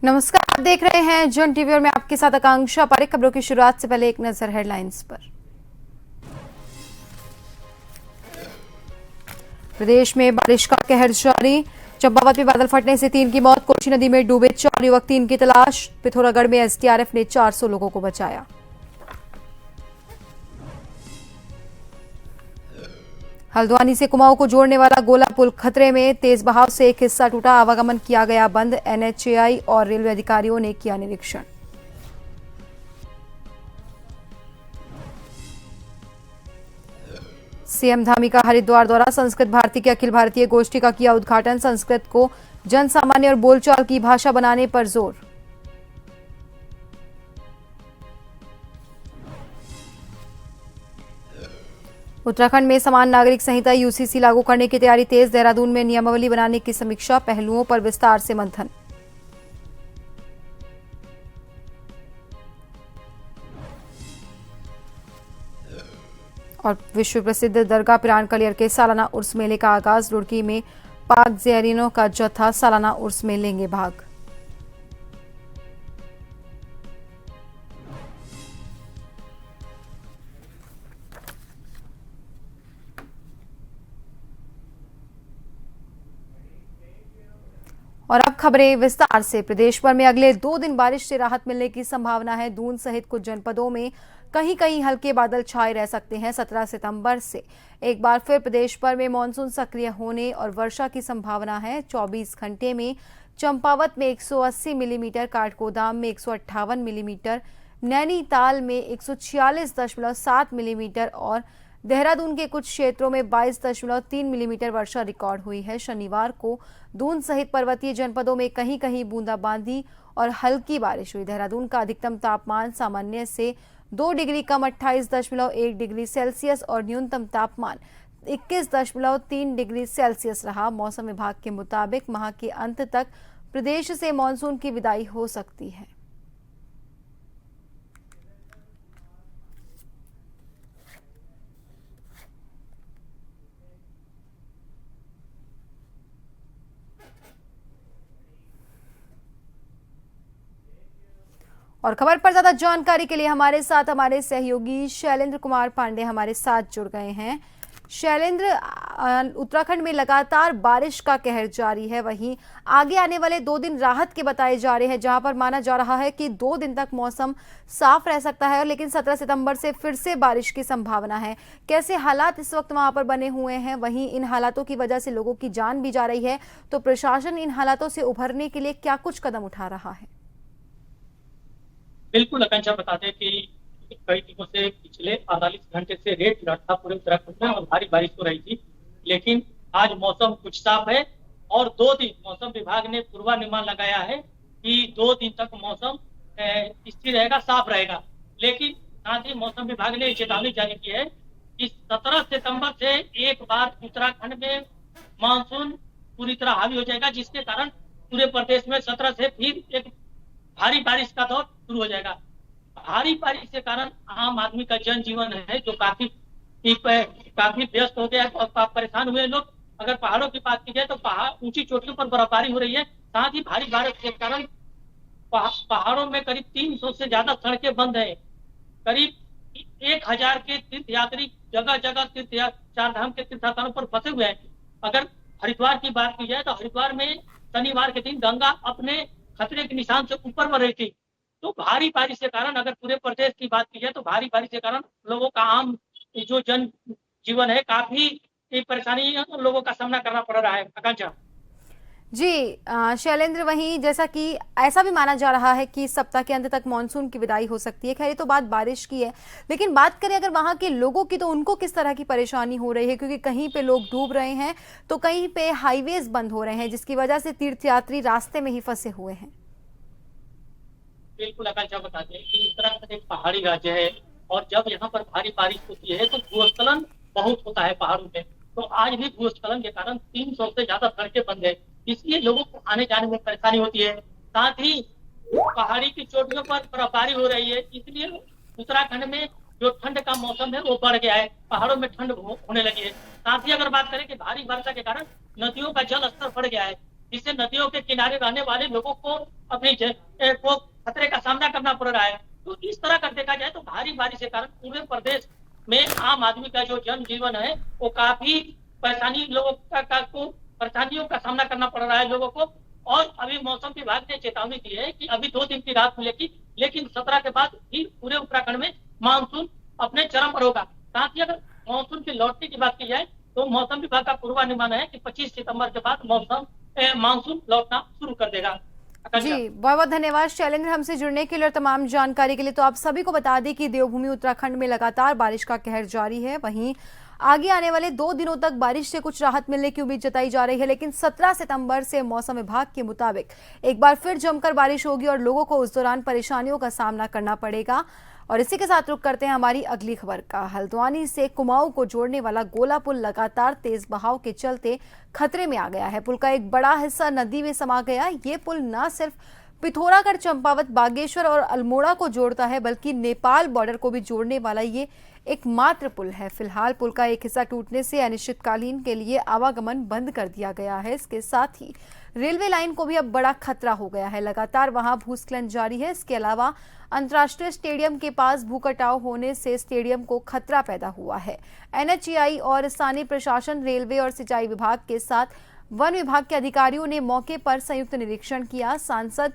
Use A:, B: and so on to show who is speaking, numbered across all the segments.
A: नमस्कार, आप देख रहे हैं जन टीवी और मैं आपके साथ आकांक्षा पारिक। खबरों की शुरुआत से पहले एक नजर हेडलाइंस पर। प्रदेश में बारिश का कहर जारी। चंपावत में बादल फटने से 3 की मौत। कोसी नदी में डूबे 4 युवक, 3 की तलाश। पिथौरागढ़ में एसडीआरएफ ने 400 लोगों को बचाया। हल्द्वानी से कुमाऊं को जोड़ने वाला गोला पुल खतरे में। तेज बहाव से एक हिस्सा टूटा, आवागमन किया गया बंद। एनएचएआई और रेलवे अधिकारियों ने किया निरीक्षण। सीएम धामी का हरिद्वार दौरा। संस्कृत भारती के अखिल भारतीय गोष्ठी का किया उद्घाटन। संस्कृत को जन सामान्य और बोलचाल की भाषा बनाने पर जोर। उत्तराखंड में समान नागरिक संहिता यूसीसी लागू करने की तैयारी तेज। देहरादून में नियमावली बनाने की समीक्षा, पहलुओं पर विस्तार से मंथन। और विश्व प्रसिद्ध दरगाह पिरान कलियर के सालाना उर्स मेले का आगाज। रुड़की में पाक ज़ायरीनों का जत्था सालाना उर्स में लेंगे भाग। और अब खबरें विस्तार से। प्रदेश भर में अगले 2 दिन बारिश से राहत मिलने की संभावना है। दून सहित कुछ जनपदों में कहीं कहीं हल्के बादल छाए रह सकते हैं। 17 सितंबर से एक बार फिर प्रदेश भर में मानसून सक्रिय होने और वर्षा की संभावना है। 24 घंटे में चंपावत में 180 मिलीमीटर, काठगोदाम में 158 मिलीमीटर, नैनीताल में 146.7 मिलीमीटर और देहरादून के कुछ क्षेत्रों में 22.3 मिलीमीटर वर्षा रिकॉर्ड हुई है। शनिवार को दून सहित पर्वतीय जनपदों में कहीं कहीं बूंदाबांदी और हल्की बारिश हुई। देहरादून का अधिकतम तापमान सामान्य से 2 डिग्री कम 28.1 डिग्री सेल्सियस और न्यूनतम तापमान 21.3 डिग्री सेल्सियस रहा। मौसम विभाग के मुताबिक माह के अंत तक प्रदेश से मानसून की विदाई हो सकती है। और खबर पर ज्यादा जानकारी के लिए हमारे साथ हमारे सहयोगी शैलेंद्र कुमार पांडे हमारे साथ जुड़ गए हैं। शैलेंद्र, उत्तराखंड में लगातार बारिश का कहर जारी है, वहीं आगे आने वाले 2 दिन राहत के बताए जा रहे हैं, जहां पर माना जा रहा है कि 2 दिन तक मौसम साफ रह सकता है, लेकिन 17 सितंबर से फिर से बारिश की संभावना है। कैसे हालात इस वक्त वहां पर बने हुए हैं? वहीं इन हालातों की वजह से लोगों की जान भी जा रही है, तो प्रशासन इन हालातों से उभरने के लिए क्या कुछ कदम उठा रहा है?
B: बिल्कुल आकांक्षा, बता दें कि कई दिनों से पिछले 48 घंटे से रेड अलर्ट था पूरे उत्तराखंड में और भारी बारिश हो रही थी, लेकिन आज मौसम कुछ साफ है और 2 दिन मौसम विभाग ने पूर्वानुमान लगाया है कि 2 दिन तक मौसम स्थिर रहेगा, साफ रहेगा। लेकिन साथ ही मौसम विभाग ने चेतावनी जारी की है कि 17 सितंबर से एक बार उत्तराखंड में मानसून पूरी तरह हावी हो जाएगा, जिसके कारण पूरे प्रदेश में 17 से फिर एक भारी बारिश का दौर शुरू हो जाएगा। भारी बारिश के कारण आम आदमी का जनजीवन है जो काफी व्यस्त हो गया और परेशान हुए लोग। अगर पहाड़ों की बात की जाए तो ऊंची चोटियों पर बर्फबारी हो रही है। साथ ही भारी बारिश के कारण पहाड़ों में करीब 300 से ज्यादा सड़कें बंद है। करीब 1000 के तीर्थयात्री जगह जगह चार धाम के तीर्थ स्थानों पर फंसे हुए हैं। अगर हरिद्वार की बात की जाए तो हरिद्वार में शनिवार के दिन गंगा अपने खतरे के निशान से ऊपर बढ़ रही थी। तो भारी बारिश के कारण, अगर पूरे प्रदेश की बात की जाए तो भारी बारिश के कारण लोगों का आम जो जन जीवन है काफी परेशानी लोगों का सामना करना पड़ रहा है। आकांक्षा
A: जी शैलेंद्र, वहीं जैसा कि ऐसा भी माना जा रहा है कि सप्ताह के अंत तक मानसून की विदाई हो सकती है। खैर, ये तो बात बारिश की है, लेकिन बात करें अगर वहां के लोगों की, तो उनको किस तरह की परेशानी हो रही है? क्योंकि कहीं पे लोग डूब रहे हैं तो कहीं पे हाईवेज बंद हो रहे हैं, जिसकी वजह से तीर्थयात्री रास्ते में ही फंसे हुए हैं।
B: बिल्कुल आकांक्षा, बताते हैं कि उत्तराखंड एक पहाड़ी राज्य है और जब यहाँ पर भारी बारिश होती है तो भूस्खलन बहुत होता है पहाड़ों में। तो आज भी भूस्खलन के कारण 300 से ज्यादा सड़कें बंद है, इसलिए लोगों को आने जाने में परेशानी होती है। साथ ही पहाड़ी की चोटियों पर बर्फबारी हो रही है, इसलिए उत्तराखंड में जो ठंड का मौसम है वो बढ़ गया है, पहाड़ों में ठंड होने लगी है। साथ ही अगर बात करें कि भारी वर्षा के कारण नदियों का जल स्तर बढ़ गया है, जिससे नदियों के किनारे रहने वाले लोगों को अपनी को खतरे का सामना करना पड़ रहा है। तो इस तरह कर देखा जाए तो भारी बारिश के कारण पूरे प्रदेश में आम आदमी का जो जनजीवन है वो काफी परेशानी लोगों को परेशानियों का सामना करना पड़ रहा है लोगों को। और अभी मौसम विभाग ने चेतावनी दी है कि अभी 2 दिन की राहत मिलेगी, लेकिन 17 के बाद भी पूरे उत्तराखंड में मानसून अपने चरम पर होगा। साथ ही अगर मानसून की लौटने की बात की जाए तो मौसम विभाग का पूर्वानुमान है कि 25 सितंबर के बाद मानसून लौटना शुरू कर देगा।
A: जी, बहुत बहुत धन्यवाद शैलेंद्र हमसे जुड़ने के लिए और तमाम जानकारी के लिए। तो आप सभी को बता दें कि देवभूमि उत्तराखंड में लगातार बारिश का कहर जारी है। वहीं आगे आने वाले 2 दिनों तक बारिश से कुछ राहत मिलने की उम्मीद जताई जा रही है, लेकिन 17 सितंबर से मौसम विभाग के मुताबिक एक बार फिर जमकर बारिश होगी और लोगों को उस दौरान परेशानियों का सामना करना पड़ेगा। और इसी के साथ रुक करते हैं हमारी अगली खबर का। हल्द्वानी से कुमाऊं को जोड़ने वाला गोला पुल लगातार तेज बहाव के चलते खतरे में आ गया है। पुल का एक बड़ा हिस्सा नदी में समा गया। ये पुल न सिर्फ पिथौरागढ़, चंपावत, बागेश्वर और अल्मोड़ा को जोड़ता है, बल्कि नेपाल बॉर्डर को भी जोड़ने वाला ये एकमात्र पुल है। फिलहाल पुल का एक हिस्सा टूटने से अनिश्चितकालीन के लिए आवागमन बंद कर दिया गया है। इसके साथ ही रेलवे लाइन को भी अब बड़ा खतरा हो गया है। लगातार वहां भूस्खलन जारी है। इसके अलावा अंतर्राष्ट्रीय स्टेडियम के पास भूकटाव होने से स्टेडियम को खतरा पैदा हुआ है। एनएचएआई और स्थानीय प्रशासन, रेलवे और सिंचाई विभाग के साथ वन विभाग के अधिकारियों ने मौके पर संयुक्त निरीक्षण किया। सांसद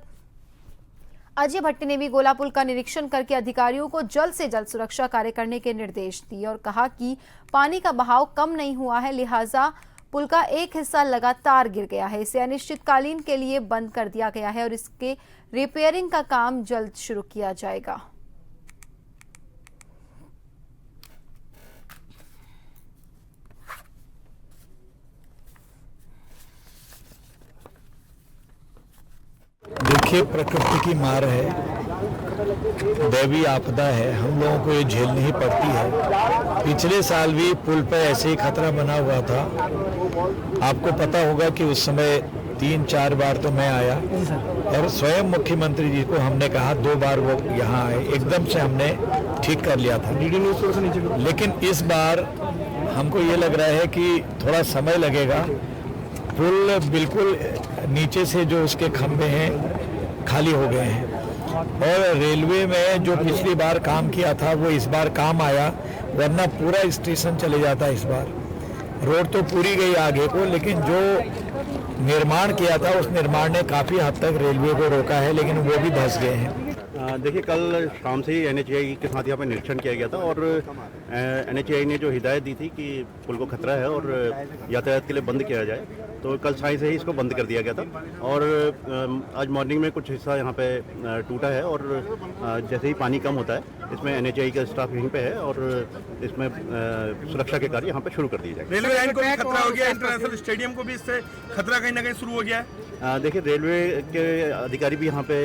A: अजय भट्ट ने भी गोला पुल का निरीक्षण करके अधिकारियों को जल्द से जल्द सुरक्षा कार्य करने के निर्देश दिए और कहा कि पानी का बहाव कम नहीं हुआ है, लिहाजा पुल का एक हिस्सा लगातार गिर गया है। इसे अनिश्चितकालीन के लिए बंद कर दिया गया है और इसके रिपेयरिंग का काम जल्द शुरू किया जाएगा।
C: देखिए, प्रकृति की मार है, दैवीय आपदा है, हम लोगों को ये झेलनी ही पड़ती है। पिछले साल भी पुल पर ऐसे ही खतरा बना हुआ था। आपको पता होगा कि उस समय 3-4 बार तो मैं आया और स्वयं मुख्यमंत्री जी को हमने कहा, 2 बार वो यहाँ आए, एकदम से हमने ठीक कर लिया था। लेकिन इस बार हमको ये लग रहा है कि थोड़ा समय लगेगा। पुल बिल्कुल नीचे से जो उसके खंभे हैं खाली हो गए हैं और रेलवे में जो पिछली बार काम किया था वो इस बार काम आया, वरना पूरा स्टेशन चले जाता इस बार। रोड तो पूरी गई आगे को, लेकिन जो निर्माण किया था उस निर्माण ने काफ़ी हद तक रेलवे को रोका है, लेकिन वो भी धंस गए हैं।
D: देखिए, कल शाम से ही एनएचएआई के साथ यहाँ पर निरीक्षण किया गया था और एनएचएआई ने जो हिदायत दी थी कि पुल को खतरा है और यातायात के लिए बंद किया जाए, तो कल साय से ही इसको बंद कर दिया गया था। और आज मॉर्निंग में कुछ हिस्सा यहाँ पे टूटा है और जैसे ही पानी कम होता है इसमें एनएचएआई का स्टाफ यहीं पे है और इसमें सुरक्षा के कार्य यहाँ पे शुरू कर दिए जाएंगे।
E: रेलवे लाइन को भी खतरा हो गया, इंटरनेशनल स्टेडियम को भी इससे खतरा कहीं ना कहीं शुरू हो गया है।
D: देखिए, रेलवे के अधिकारी भी यहाँ पे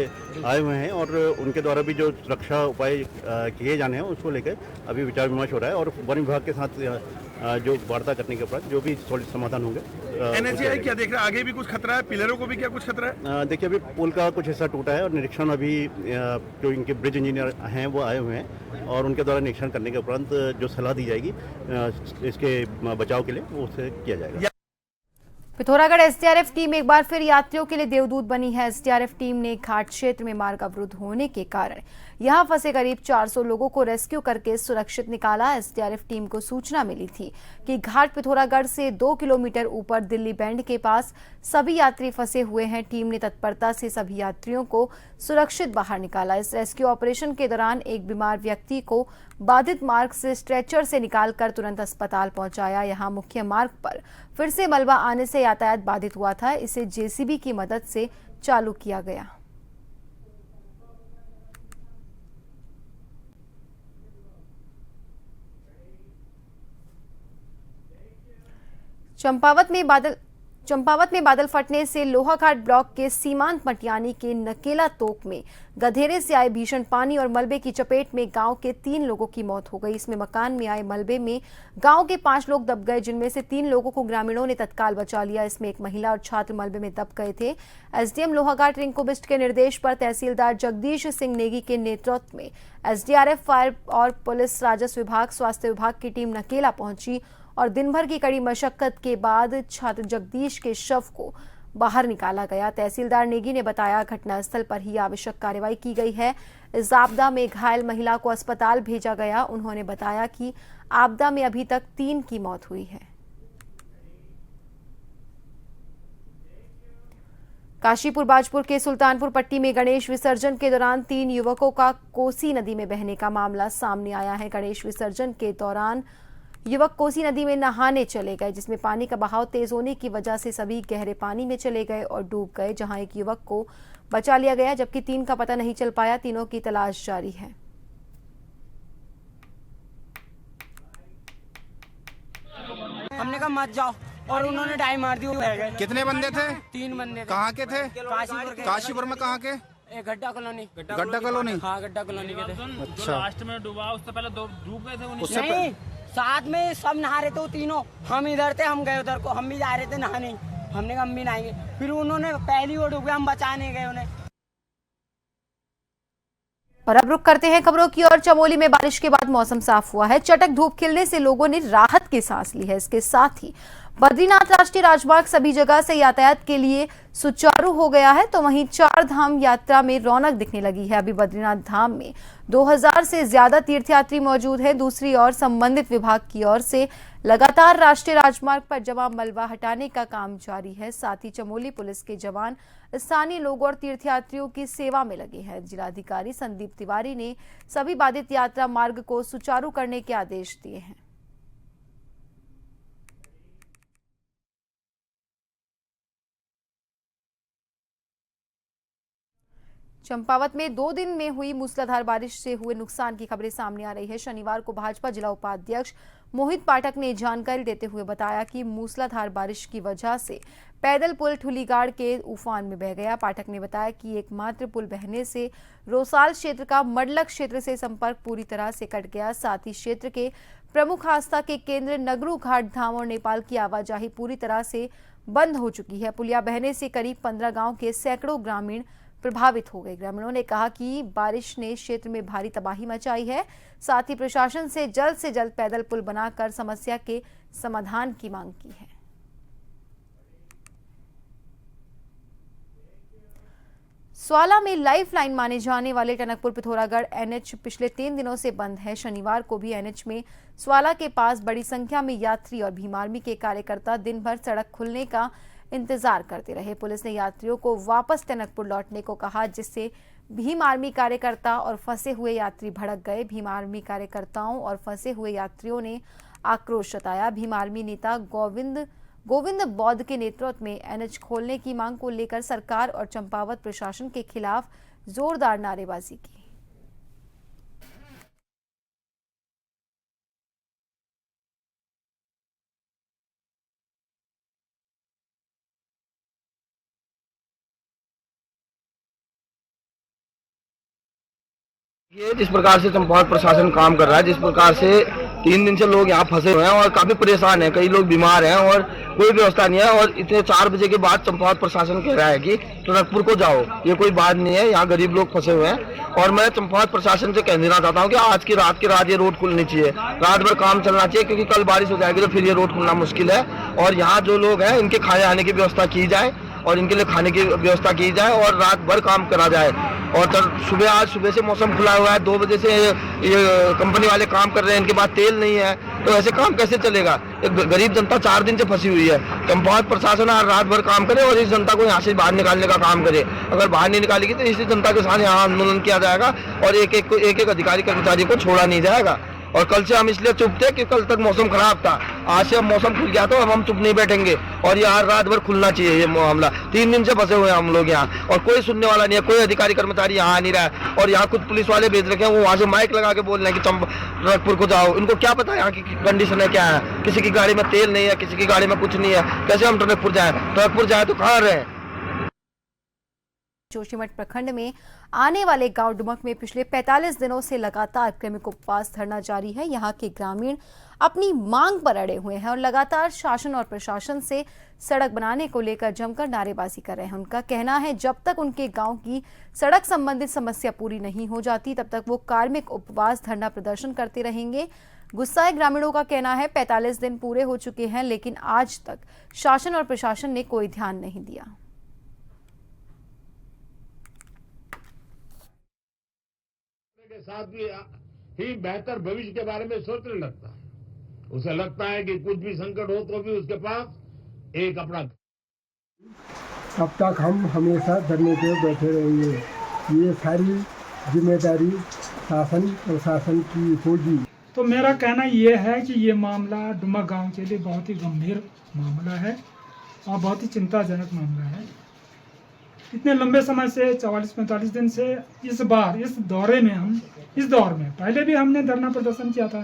D: आए हुए हैं और उनके द्वारा भी जो सुरक्षा उपाय किए जाने हैं उसको लेकर अभी विचार विमर्श हो रहा है और वन विभाग के साथ जो वार्ता करने के बाद जो भी समाधान होंगे।
E: एनएचएआई क्या देख रहा है, आगे भी कुछ खतरा है, पिलरों को भी क्या कुछ खतरा है?
D: देखिए, अभी पुल का कुछ हिस्सा टूटा है और निरीक्षण अभी जो इनके ब्रिज इंजीनियर हैं वो आए हुए हैं और उनके द्वारा निरीक्षण करने के उपरांत जो सलाह दी जाएगी इसके बचाव के लिए वो उससे किया जाएगा।
A: पिथौरागढ़ एसडीआरएफ टीम एक बार फिर यात्रियों के लिए देवदूत बनी है। एसडीआरएफ टीम ने घाट क्षेत्र में मार्ग अवरुद्ध होने के कारण यहां फंसे करीब 400 लोगों को रेस्क्यू करके सुरक्षित निकाला। एसडीआरएफ टीम को सूचना मिली थी कि घाट पिथौरागढ़ से 2 किलोमीटर ऊपर दिल्ली बैंड के पास सभी यात्री फंसे हुए हैं। टीम ने तत्परता से सभी यात्रियों को सुरक्षित बाहर निकाला। इस रेस्क्यू ऑपरेशन के दौरान एक बीमार व्यक्ति को बाधित मार्ग से स्ट्रेचर से निकालकर तुरंत अस्पताल पहुंचाया। यहां मुख्य मार्ग पर फिर से मलबा आने से यातायात बाधित हुआ था, इसे जेसीबी की मदद से चालू किया गया। चंपावत में बादल चंपावत में बादल फटने से लोहाघाट ब्लॉक के सीमांत मटियानी के नकेला तोक में गधेरे से आए भीषण पानी और मलबे की चपेट में गांव के 3 लोगों की मौत हो गई। इसमें मकान में आए मलबे में गांव के 5 लोग दब गए, जिनमें से 3 लोगों को ग्रामीणों ने तत्काल बचा लिया। इसमें एक महिला और छात्र मलबे में दब गए थे। एसडीएम लोहाघाट रिंकू बिष्ट के निर्देश पर तहसीलदार जगदीश सिंह नेगी के नेतृत्व में एसडीआरएफ, फायर और पुलिस, राजस्व विभाग, स्वास्थ्य विभाग की टीम नकेला पहुंची और दिन भर की कड़ी मशक्कत के बाद छात्र जगदीश के शव को बाहर निकाला गया। तहसीलदार नेगी ने बताया घटनास्थल पर ही आवश्यक कार्रवाई की गई है। इस आपदा में घायल महिला को अस्पताल भेजा गया। उन्होंने बताया कि आपदा में अभी तक 3 की मौत हुई है। काशीपुर बाजपुर के सुल्तानपुर पट्टी में गणेश विसर्जन के दौरान 3 युवकों का कोसी नदी में बहने का मामला सामने आया है। गणेश विसर्जन के दौरान युवक कोसी नदी में नहाने चले गए, जिसमें पानी का बहाव तेज होने की वजह से सभी गहरे पानी में चले गए और डूब गए, जहां एक युवक को बचा लिया गया जबकि 3 का पता नहीं चल पाया। तीनों की तलाश जारी है।
F: हमने कहा मत जाओ और उन्होंने डाई मार दी।
G: कितने बंदे थे?
F: 3 बंदे थे।
G: कहाँ के थे? काशीपुर में कहाँ के?
F: गड्ढा कॉलोनी।
G: गड्ढा कॉलोनी?
F: हाँ, गड्ढा कॉलोनी के थे।
G: अच्छा,
H: लास्ट में डूबा, उससे पहले डूब गए थे।
G: उससे
F: नहीं, साथ में सब नहा रहे थे वो तीनों। हम इधर थे, हम गए उधर को, हम भी जा रहे थे नहाने। हमने कहा हम भी नहाएंगे, फिर उन्होंने पहली वो डूब गए, हम बचाने गए उन्हें।
A: और अब रुक करते हैं खबरों की ओर। चमोली में बारिश के बाद मौसम साफ हुआ है। चटक धूप खिलने से लोगों ने राहत की सांस ली है। इसके साथ ही बद्रीनाथ राष्ट्रीय राजमार्ग सभी जगह से यातायात के लिए सुचारू हो गया है, तो वहीं 4 धाम यात्रा में रौनक दिखने लगी है। अभी बद्रीनाथ धाम में 2000 से ज्यादा तीर्थयात्री मौजूद हैं। दूसरी ओर संबंधित विभाग की ओर से लगातार राष्ट्रीय राजमार्ग पर जमा मलबा हटाने का काम जारी है। साथ ही चमोली पुलिस के जवान स्थानीय लोगों और तीर्थयात्रियों की सेवा में लगे हैं। जिलाधिकारी संदीप तिवारी ने सभी बाधित यात्रा मार्ग को सुचारू करने के आदेश दिए हैं। चंपावत में 2 दिन में हुई मूसलाधार बारिश से हुए नुकसान की खबरें सामने आ रही है। शनिवार को भाजपा जिला उपाध्यक्ष मोहित पाठक ने जानकारी देते हुए बताया कि मूसलाधार बारिश की वजह से पैदल पुल ठुलीगाड़ के उफान में बह गया। पाठक ने बताया कि एकमात्र पुल बहने से रोसाल क्षेत्र का मडलक क्षेत्र से संपर्क पूरी तरह से कट गया। साथ ही क्षेत्र के प्रमुख आस्था के केंद्र नगरू घाट धाम और नेपाल की आवाजाही पूरी तरह से बंद हो चुकी है। पुलिया बहने से करीब 15 गाँव के सैकड़ों ग्रामीण प्रभावित हो गए। ग्रामीणों ने कहा कि बारिश ने क्षेत्र में भारी तबाही मचाई है। साथ ही प्रशासन से जल्द पैदल पुल बनाकर समस्या के समाधान की मांग की है। स्वाला में लाइफ लाइन माने जाने वाले टनकपुर पिथौरागढ़ एनएच पिछले 3 दिनों से बंद है। शनिवार को भी एनएच में स्वाला के पास बड़ी संख्या में यात्री और भीम आर्मी के कार्यकर्ता दिन भर सड़क खुलने का इंतजार करते रहे। पुलिस ने यात्रियों को वापस टनकपुर लौटने को कहा, जिससे भीम आर्मी कार्यकर्ता और फंसे हुए यात्री भड़क गए। भीम आर्मी कार्यकर्ताओं और फंसे हुए यात्रियों ने आक्रोश जताया। भीम आर्मी नेता गोविंद बौद्ध के नेतृत्व में एनएच खोलने की मांग को लेकर सरकार और चंपावत प्रशासन के खिलाफ जोरदार नारेबाजी की।
I: ये जिस प्रकार से चंपावत प्रशासन काम कर रहा है, जिस प्रकार से 3 दिन से लोग यहाँ फंसे हुए हैं और काफी परेशान हैं, कई लोग बीमार हैं और कोई व्यवस्था नहीं है। और इतने 4 बजे के बाद चंपावत प्रशासन कह रहा है कि टनकपुर को जाओ, ये कोई बात नहीं है। यहाँ गरीब लोग फंसे हुए हैं और मैं चंपावत प्रशासन से कह देना चाहता हूँ कि आज की रात ये रोड खुलनी चाहिए, रात भर काम चलना चाहिए, क्योंकि कल बारिश हो जाएगी तो फिर ये रोड खुलना मुश्किल है। और यहाँ जो लोग हैं इनके खाने आने की व्यवस्था की जाए और इनके लिए खाने की व्यवस्था की जाए और रात भर काम करा जाए। और आज सुबह से मौसम खुला हुआ है, 2 बजे से ये कंपनी वाले काम कर रहे हैं, इनके पास तेल नहीं है, तो ऐसे काम कैसे चलेगा। एक गरीब जनता 4 दिन से फंसी हुई है। चंपावत प्रशासन रात भर काम करे और इस जनता को यहाँ से बाहर निकालने का काम करे। अगर बाहर नहीं निकालेगी तो इसी जनता के साथ यहाँ आंदोलन किया जाएगा और एक एक अधिकारी कर्मचारी को छोड़ा नहीं जाएगा। और कल से हम इसलिए चुप थे कि कल तक मौसम खराब था। आज से अब मौसम खुल गया तो अब हम चुप नहीं बैठेंगे और यहाँ रात भर खुलना चाहिए ये मामला। 3 दिन से फंसे हुए हैं हम लोग यहाँ और कोई सुनने वाला नहीं है, कोई अधिकारी कर्मचारी यहाँ आ नहीं रहा है। और यहाँ कुछ पुलिस वाले भेज रखे हैं, वो वहाँ से माइक लगा के बोल रहे हैं कि टनकपुर को जाओ। इनको क्या पता यहाँ की कंडीशन है क्या है। किसी की गाड़ी में तेल नहीं है, किसी की गाड़ी में कुछ नहीं है, कैसे हम टनकपुर जाए? टनकपुर जाए तो कहाँ रहे?
A: जोशीमठ प्रखंड में आने वाले गांव डुमक में पिछले 45 दिनों से लगातार क्रमिक उपवास धरना जारी है। यहां के ग्रामीण अपनी मांग पर अड़े हुए हैं और लगातार शासन और प्रशासन से सड़क बनाने को लेकर जमकर नारेबाजी कर रहे हैं। उनका कहना है जब तक उनके गांव की सड़क संबंधित समस्या पूरी नहीं हो जाती तब तक वो कार्मिक उपवास धरना प्रदर्शन करते रहेंगे। गुस्साए ग्रामीणों का कहना है 45 दिन पूरे हो चुके हैं लेकिन आज तक शासन और प्रशासन ने कोई ध्यान नहीं दिया।
J: के साथ भी ही बेहतर भविष्य के बारे में सोचने लगता है। उसे लगता है कि कुछ भी संकट हो तो भी उसके पास एक अपना।
K: अब तक हम हमेशा धरने पे बैठे रहेंगे। ये सारी जिम्मेदारी शासन प्रशासन की होगी।
L: तो मेरा कहना ये है कि ये मामला डुमक गांव के लिए बहुत ही गंभीर मामला है और बहुत ही चिंताजनक मामला है। इतने लंबे समय से 44-45 दिन से इस दौर में पहले भी हमने धरना प्रदर्शन किया था,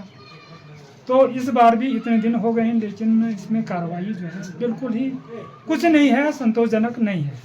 L: तो इस बार भी इतने दिन हो गए हैं लेकिन इसमें कार्रवाई जो है बिल्कुल ही कुछ नहीं है, संतोषजनक नहीं है।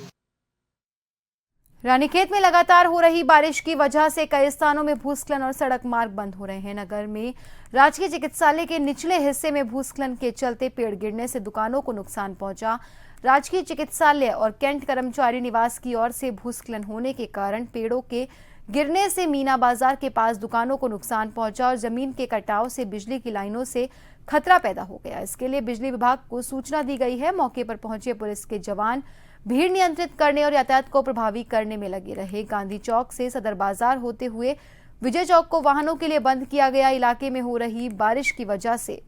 A: रानीखेत में लगातार हो रही बारिश की वजह से कई स्थानों में भूस्खलन और सड़क मार्ग बंद हो रहे हैं। नगर में राजकीय चिकित्सालय के निचले हिस्से में भूस्खलन के चलते पेड़ गिरने से दुकानों को नुकसान पहुंचा। राजकीय चिकित्सालय और कैंट कर्मचारी निवास की ओर से भूस्खलन होने के कारण पेड़ों के गिरने से मीना बाजार के पास दुकानों को नुकसान पहुंचा और जमीन के कटाव से बिजली की लाइनों से खतरा पैदा हो गया। इसके लिए बिजली विभाग को सूचना दी गई है। मौके पर पहुंचे पुलिस के जवान भीड़ नियंत्रित करने और यातायात को प्रभावी करने में लगे रहे। गांधी चौक से सदर बाजार होते हुए विजय चौक को वाहनों के लिए बंद किया गया। इलाके में हो रही बारिश की वजह से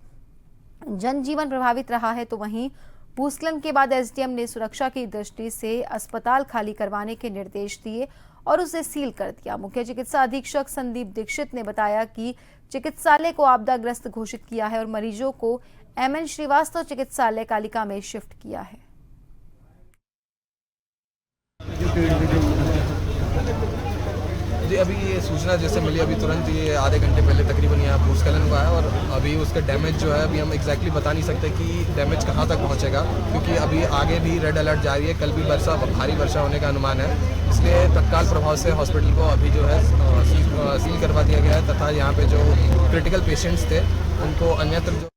A: जनजीवन प्रभावित रहा है। तो वहीं भूस्खलन के बाद एसडीएम ने सुरक्षा की दृष्टि से अस्पताल खाली करवाने के निर्देश दिए और उसे सील कर दिया। मुख्य चिकित्सा अधीक्षक संदीप दीक्षित ने बताया कि चिकित्सालय को आपदाग्रस्त घोषित किया है और मरीजों को एमएन श्रीवास्तव चिकित्सालय कालिका में शिफ्ट किया है।
M: जी अभी ये सूचना जैसे मिली अभी तुरंत ये आधे घंटे पहले तकरीबन यहाँ भूस्खलन हुआ है और अभी उसका डैमेज जो है अभी हम एग्जैक्टली बता नहीं सकते कि डैमेज कहाँ तक पहुँचेगा, क्योंकि अभी आगे भी रेड अलर्ट जारी है। कल भी भारी वर्षा होने का अनुमान है, इसलिए तत्काल प्रभाव से हॉस्पिटल को अभी जो है सील करवा दिया गया है तथा यहाँ पे जो क्रिटिकल पेशेंट्स थे उनको अन्यत्र जो।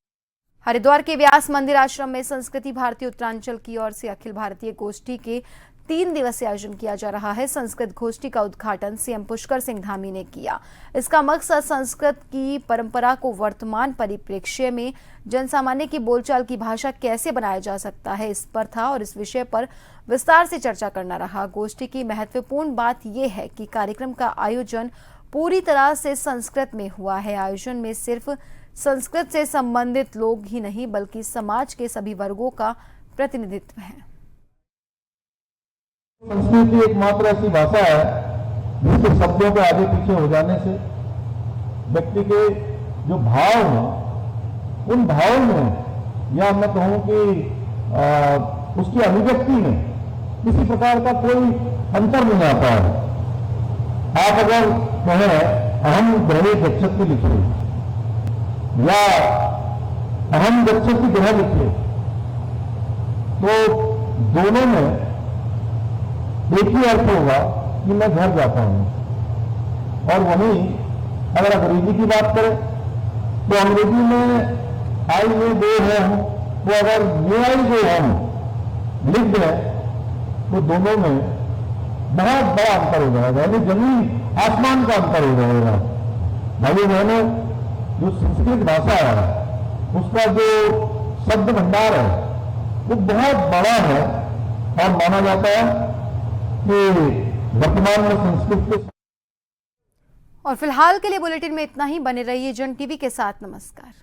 A: हरिद्वार के व्यास मंदिर आश्रम में संस्कृति भारती उत्तरांचल की ओर से अखिल भारतीय गोष्ठी के 3 दिवसीय आयोजन किया जा रहा है। संस्कृत गोष्ठी का उद्घाटन सीएम पुष्कर सिंह धामी ने किया। इसका मकसद संस्कृत की परंपरा को वर्तमान परिप्रेक्ष्य में जनसामान्य की बोलचाल की भाषा कैसे बनाया जा सकता है इस पर था और इस विषय पर विस्तार से चर्चा करना रहा। गोष्ठी की महत्वपूर्ण बात यह है कि कार्यक्रम का आयोजन पूरी तरह से संस्कृत में हुआ है। आयोजन में सिर्फ संस्कृत से संबंधित लोग ही नहीं बल्कि समाज के सभी वर्गों का प्रतिनिधित्व है।
N: संस्कृत एकमात्र ऐसी भाषा है जिसके शब्दों के आगे पीछे हो जाने से व्यक्ति के जो भाव हैं उन भाव में या मैं कहूं कि उसकी अभिव्यक्ति में किसी प्रकार का कोई अंतर नहीं आता है। आप अगर कहें अहम ग्रहे गच्छति लिखे या अहम गच्छति ग्रह लिखे तो दोनों में एक ही अर्थ होगा कि मैं घर जाता हूं। और वहीं अगर अंग्रेजी की बात करें तो अंग्रेजी में आई में दो है हम, तो अगर ये आई जो हम लिख दें तो दोनों में बहुत बड़ा अंतर हो जाएगा, यानी जमीन आसमान का अंतर हो जाएगा। भाई बहनों, जो संस्कृत भाषा है उसका जो शब्द भंडार है वो बहुत बड़ा है और माना जाता है वर्तमान में संस्कृत।
A: और फिलहाल के लिए बुलेटिन में इतना ही। बने रहिए जन टीवी के साथ। नमस्कार।